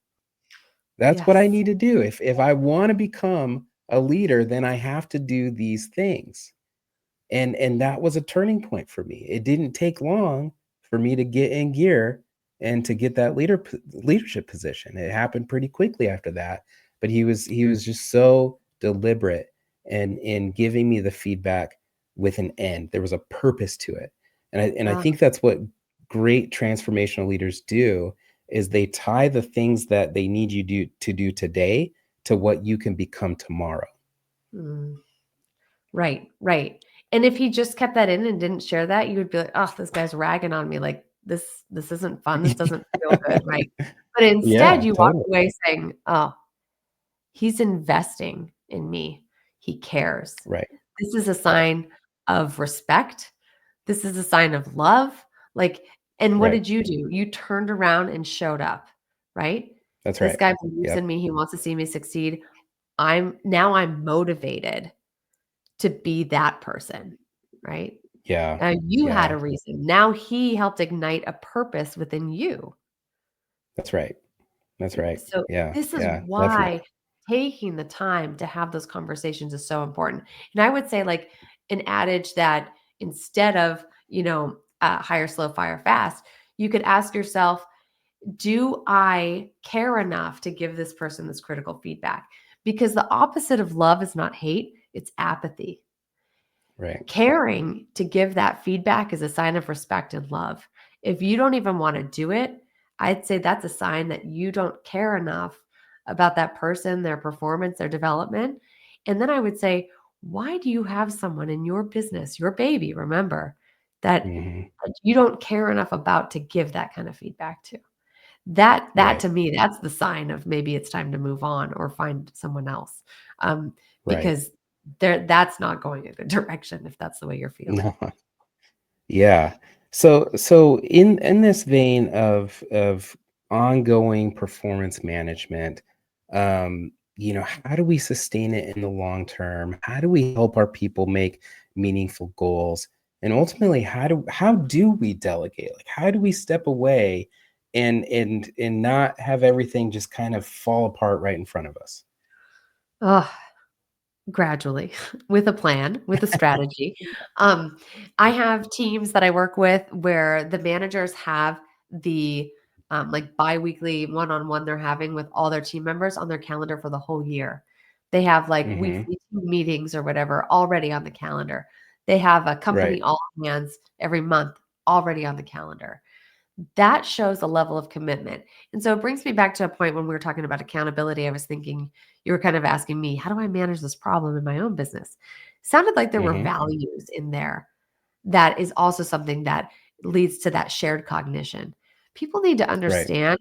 That's what I Yes. need to do. If I want to become a leader, then I have to do these things. And that was a turning point for me. It didn't take long for me to get in gear and to get that leadership position. It happened pretty quickly after that, but he was just so deliberate and in giving me the feedback with an end. There was a purpose to it. And I Ah, think that's what great transformational leaders do, is they tie the things that they need to do today to what you can become tomorrow. mm. Right, right. And if he just kept that in and didn't share that, you would be like, "Oh, this guy's ragging on me. Like this isn't fun. This doesn't feel good." Right. But instead Yeah, you walk totally. away saying, "Oh, he's investing in me. He cares. Right, This is a right, sign of respect. This is a sign of love." Like, and what right. did you do? You turned around and showed up, right? That's This right. guy believes Yep. in me. He wants to see me succeed. I'm motivated to be that person, right? Yeah. You had Yeah. a reason. Now he helped ignite a purpose within you. That's right. That's right. So Yeah. this is Yeah, why definitely. taking the time to have those conversations is so important. And I would say like an adage that instead of, hire slow, fire fast, you could ask yourself, do I care enough to give this person this critical feedback? Because the opposite of love is not hate, it's apathy. Right. Caring to give that feedback is a sign of respect and love. If you don't even want to do it, I'd say that's a sign that you don't care enough about that person, their performance, their development. And then I would say, why do you have someone in your business, your baby, remember, that Mhm. you don't care enough about to give that kind of feedback to? That Right. to me, that's the sign of maybe it's time to move on or find someone else, Right. because that's not going in a good direction if that's the way you're feeling. No. Yeah. So in this vein of ongoing performance management, how do we sustain it in the long term? How do we help our people make meaningful goals? And ultimately, how do we delegate? Like, how do we step away and not have everything just kind of fall apart right in front of us? Ugh. Gradually, with a plan, with a strategy. Um, I have teams that I work with where the managers have the, like, biweekly one-on-one they're having with all their team members on their calendar for the whole year. They have, like, Mhm. weekly team meetings or whatever already on the calendar. They have a Right. company all hands every month already on the calendar. that shows a level of commitment. And so it brings me back to a point when we were talking about accountability. I was thinking, you were kind of asking me, how do I manage this problem in my own business? Sounded like there were Mm-hmm. values in there. That is also something that leads to that shared cognition. People need to Right. understand,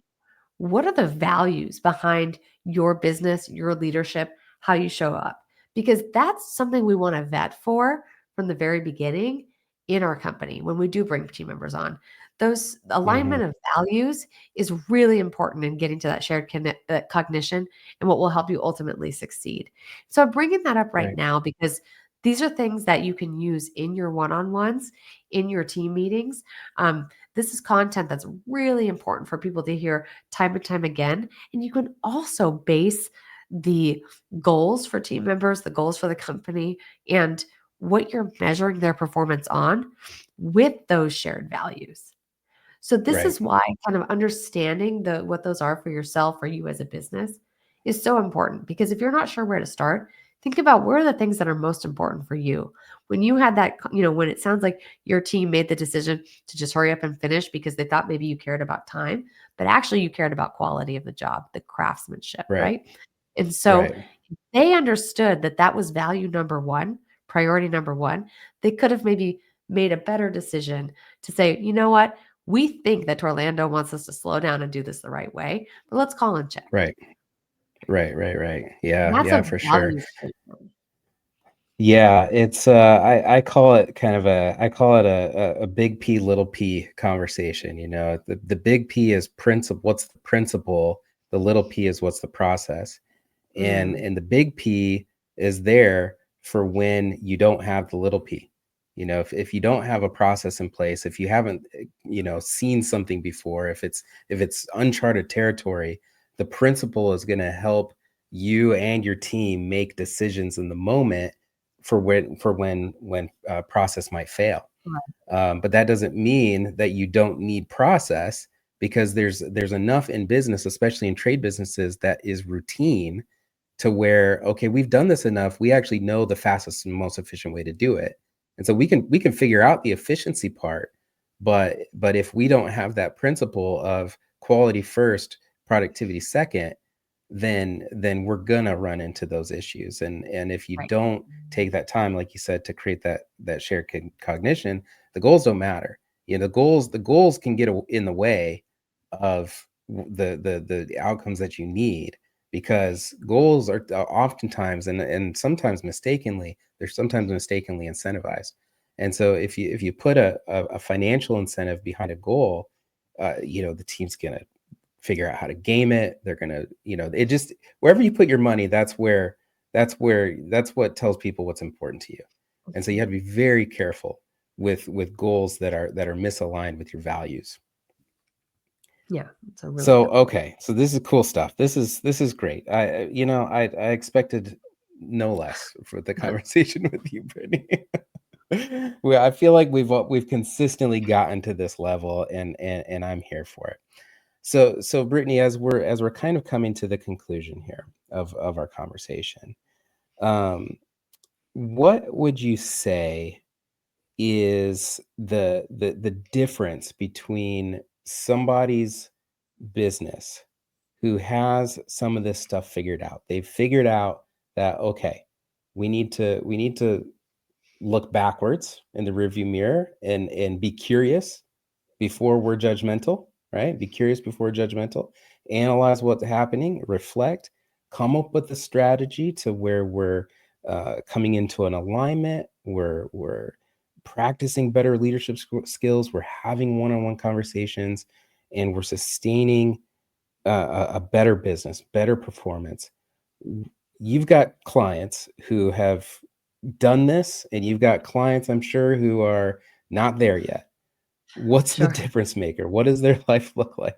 what are the values behind your business, your leadership, how you show up? Because that's something we want to vet for from the very beginning in our company when we do bring team members on. Those Mm-hmm. alignment of values is really important in getting to that shared cognition and what will help you ultimately succeed. So I'm bringing that up right Right. now because these are things that you can use in your one-on-ones, in your team meetings. This is content that's really important for people to hear time and time again. And you can also base the goals for team members, the goals for the company, and what you're measuring their performance on with those shared values. So this Right. is why kind of understanding the what those are for yourself or you as a business is so important, because if you're not sure where to start, think about where are the things that are most important for you. When you had that, when it sounds like your team made the decision to just hurry up and finish because they thought maybe you cared about time, but actually you cared about quality of the job, the craftsmanship, Right. right? And so Right. they understood that that was value number one, priority number one. They could have maybe made a better decision to say, you know what? We think that Torlando wants us to slow down and do this the right way, but let's call and check. Right. Right. Right. Right. And Yeah. that's Yeah, a for sure. value statement. Yeah, it's I call it kind of I call it a big P little p conversation, you know. The big P is principle, what's the principle? The little p is what's the process. Mm, And the big P is there for when you don't have the little p. You know, if you don't have a process in place, if you haven't seen something before, if it's uncharted territory, the principle is going to help you and your team make decisions in the moment for when process might fail. right, But that doesn't mean that you don't need process, because there's enough in business, especially in trade businesses, that is routine, to where, okay, we've done this enough, we actually know the fastest and most efficient way to do it. And so we can figure out the efficiency part, but if we don't have that principle of quality first, productivity second, then we're gonna run into those issues. And if you right, don't take that time, like you said, to create that shared cognition, the goals don't matter. You know, the goals can get in the way of the outcomes that you need, because goals are oftentimes, and sometimes mistakenly, they're sometimes mistakenly incentivized. And so if you put a financial incentive behind a goal, the team's gonna figure out how to game it. They're gonna, it just, wherever you put your money, that's what tells people what's important to you. And so you have to be very careful with goals that are misaligned with your values. yeah, it's a really So good point. okay, so this is cool stuff. This is great. I expected no less for the conversation with you, Brittany. Well, I feel like we've consistently gotten to this level, and I'm here for it. So Brittany, as we're kind of coming to the conclusion here of our conversation, um, what would you say is the difference between somebody's business who has some of this stuff figured out? They've figured out that, okay, we need to look backwards in the rearview mirror and be curious before we're judgmental, right? Be curious before judgmental. Analyze what's happening, reflect, come up with a strategy to where we're coming into an alignment, we're practicing better leadership skills, we're having one-on-one conversations, and we're sustaining a better business, better performance. You've got clients who have done this, and you've got clients, I'm sure, who are not there yet. What's the Sure. difference maker? What does their life look like?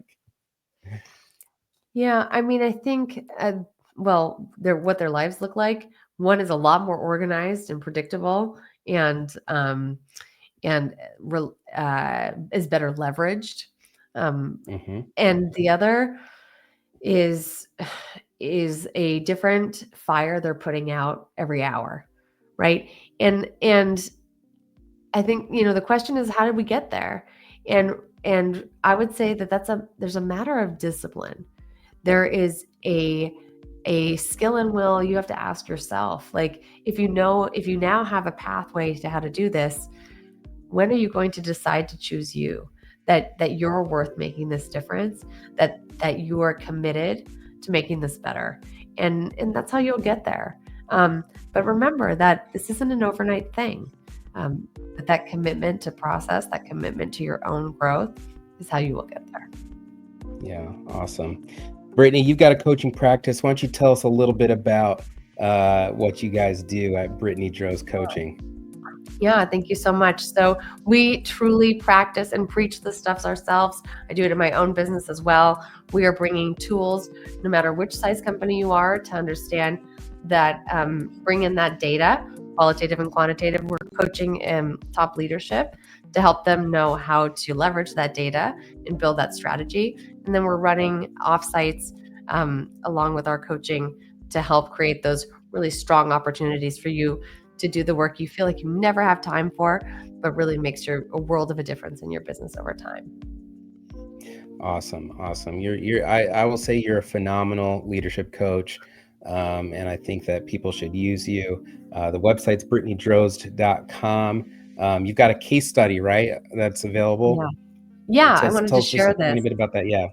Yeah, I mean, I think, well, what their lives look like. One is a lot more organized and predictable, and is better leveraged. Um, Hmm. and the other is is a different fire they're putting out every hour, right? And I think, the question is, how did we get there? And And I would say that there's a matter of discipline. There is a skill and will you have to ask yourself. Like, if you now have a pathway to how to do this, when are you going to decide to choose you? That you're worth making this difference, that you are committed to making this better. And that's how you'll get there. But remember that this isn't an overnight thing. But that commitment to process, that commitment to your own growth is how you will get there. Yeah, awesome. Brittany, you've got a coaching practice. Why don't you tell us a little bit about what you guys do at Brittany Drozd Coaching? Yeah, thank you so much. So we truly practice and preach the stuffs ourselves. I do it in my own business as well. We are bringing tools, no matter which size company you are, to understand that, bring in that data, qualitative and quantitative. We're coaching top leadership to help them know how to leverage that data and build that strategy. And then we're running offsites along with our coaching to help create those really strong opportunities for you to do the work you feel like you never have time for, but really makes a world of a difference in your business over time. Awesome. I will say you're a phenomenal leadership coach. And I think that people should use you. The website's brittanyDrozd.com. You've got a case study, right? That's available. Yeah, I Tell wanted to us just a share this. tiny bit about that. Yeah.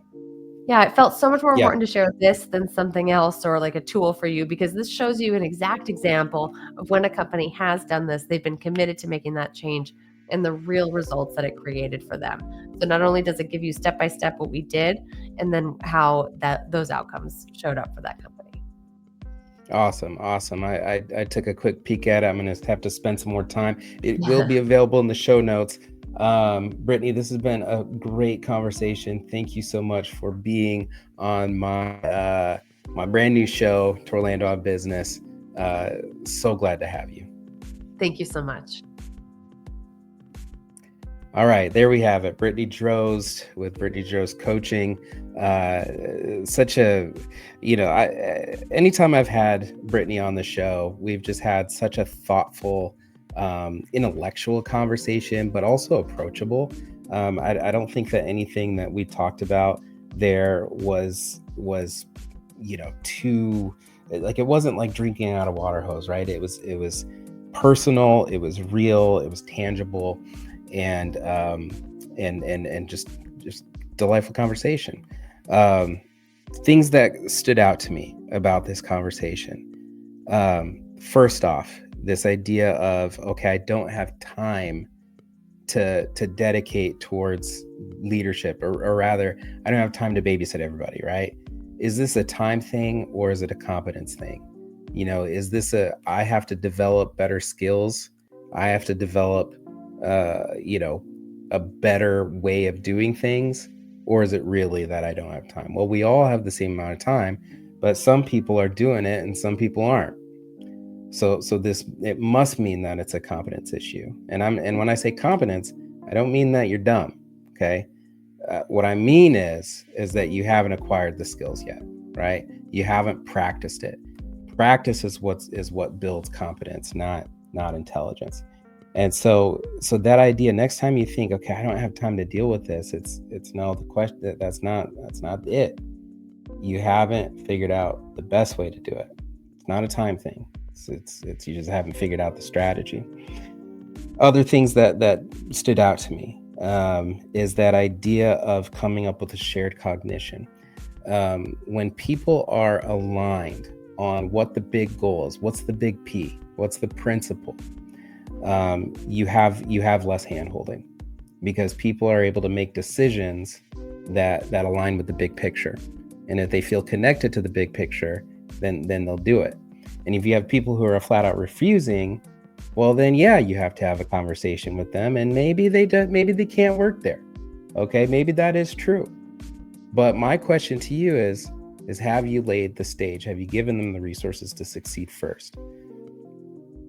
Yeah, it felt so much more Yeah. important to share this than something else or like a tool for you, because this shows you an exact example of when a company has done this. They've been committed to making that change and the real results that it created for them. So not only does it give you step by step what we did, and then how those outcomes showed up for that company. Awesome. I took a quick peek at it. I'm going to have to spend some more time. It will be available in the show notes. Brittany, this has been a great conversation. Thank you so much for being on my my brand new show, Torlando On Business. So glad to have you. Thank you so much. All right, there we have it. Brittany Drozd with Brittany Drozd Coaching. Such a, anytime I've had Brittany on the show, we've just had such a thoughtful, intellectual conversation, but also approachable. I don't think that anything that we talked about there was too, like, it wasn't like drinking out a water hose, right? It was personal, it was real, it was tangible, and just delightful conversation. Things that stood out to me about this conversation. First off, this idea of, okay, I don't have time to dedicate towards leadership, or rather, I don't have time to babysit everybody, right? Is this a time thing, or is it a competence thing? Is this I have to develop better skills? I have to develop a better way of doing things? Or is it really that I don't have time? Well, we all have the same amount of time, but some people are doing it and some people aren't. So it must mean that it's a competence issue. And when I say competence, I don't mean that you're dumb. Okay. What I mean is that you haven't acquired the skills yet, right? You haven't practiced it. Practice is what builds competence, not intelligence. And so that idea, next time you think, okay, I don't have time to deal with this, it's no, the question, that's not it. You haven't figured out the best way to do it. It's not a time thing. It's you just haven't figured out the strategy. Other things that stood out to me is that idea of coming up with a shared cognition. When people are aligned on what the big goal is, what's the big P, what's the principle, you have less hand-holding, because people are able to make decisions that align with the big picture. And if they feel connected to the big picture, then they'll do it. And if you have people who are flat out refusing, well, then yeah, you have to have a conversation with them, and maybe they can't work there. Okay, maybe that is true. But my question to you is have you laid the stage? Have you given them the resources to succeed first?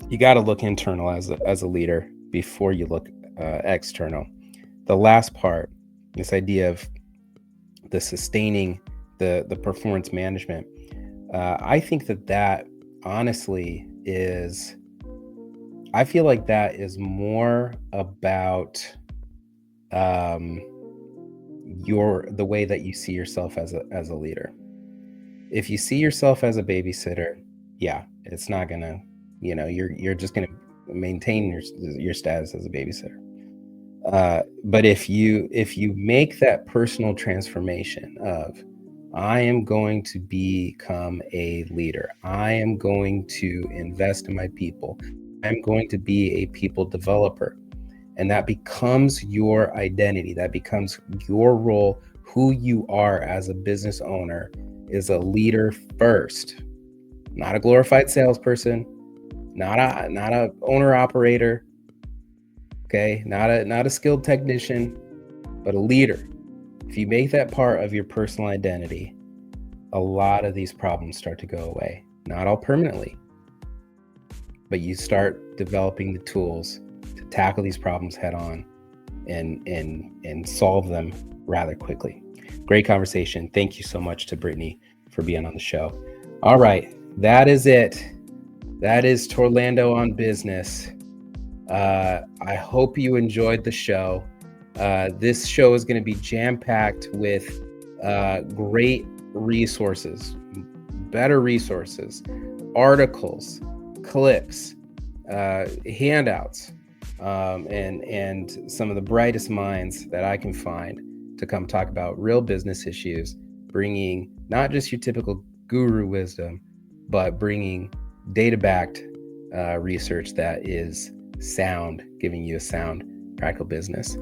You got to look internal as a leader before you look external. The last part, this idea of the sustaining the performance management, I think that honestly is, I feel like that is more about the way that you see yourself as a leader. If you see yourself as a babysitter, yeah, it's not gonna, you're just gonna maintain your status as a babysitter. But if you make that personal transformation of, I am going to become a leader, I am going to invest in my people, I'm going to be a people developer, and that becomes your identity, that becomes your role, who you are as a business owner is a leader first, not a glorified salesperson, not a owner operator, okay, not a skilled technician, but a leader. If you make that part of your personal identity, a lot of these problems start to go away. Not all permanently, but you start developing the tools to tackle these problems head on and solve them rather quickly. Great conversation. Thank you so much to Brittany for being on the show. All right, that is it. That is Torlando on Business. I hope you enjoyed the show. This show is going to be jam-packed with great resources, better resources, articles, clips, handouts, and some of the brightest minds that I can find to come talk about real business issues, bringing not just your typical guru wisdom, but bringing data-backed research that is sound, giving you a sound, practical business.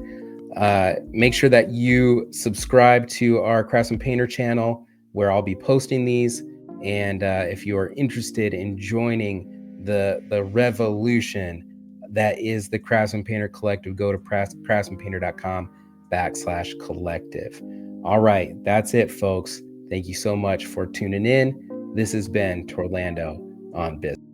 Make sure that you subscribe to our Craftsman Painter channel, where I'll be posting these. And if you are interested in joining the revolution that is the Craftsman Painter Collective, go to craftsmanpainter.com/collective. All right, that's it, folks. Thank you so much for tuning in. This has been Torlando on Business.